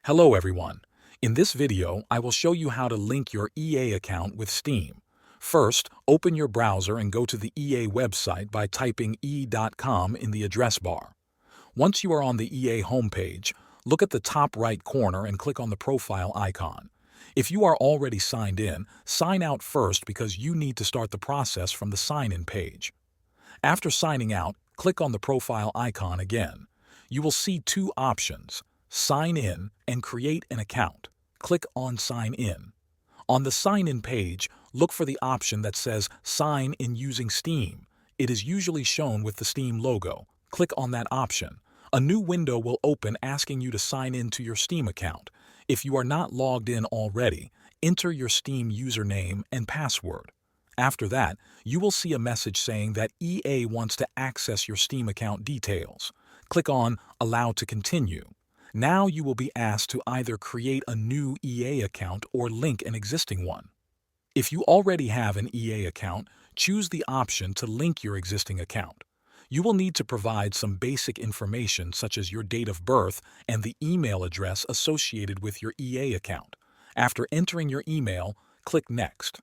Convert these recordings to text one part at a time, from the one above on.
Hello everyone. In this video, I will show you how to link your EA account with Steam. First, open your browser and go to the EA website by typing e.com in the address bar. Once you are on the EA homepage, look at the top right corner and click on the profile icon. If you are already signed in, sign out first because you need to start the process from the sign-in page. After signing out, click on the profile icon again. You will see two options: Sign in and create an account. Click on Sign in. On the Sign in page, look for the option that says Sign in using Steam. It is usually shown with the Steam logo. Click on that option. A new window will open asking you to sign in to your Steam account. If you are not logged in already, enter your Steam username and password. After that, you will see a message saying that EA wants to access your Steam account details. Click on Allow to continue. Now you will be asked to either create a new EA account or link an existing one. If you already have an EA account, choose the option to link your existing account. You will need to provide some basic information such as your date of birth and the email address associated with your EA account. After entering your email, click Next.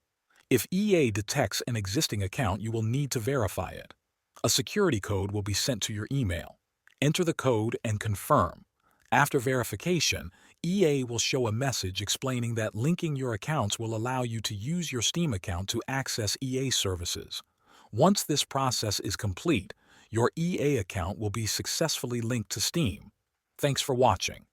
If EA detects an existing account, you will need to verify it. A security code will be sent to your email. Enter the code and confirm. After verification, EA will show a message explaining that linking your accounts will allow you to use your Steam account to access EA services. Once this process is complete, your EA account will be successfully linked to Steam. Thanks for watching.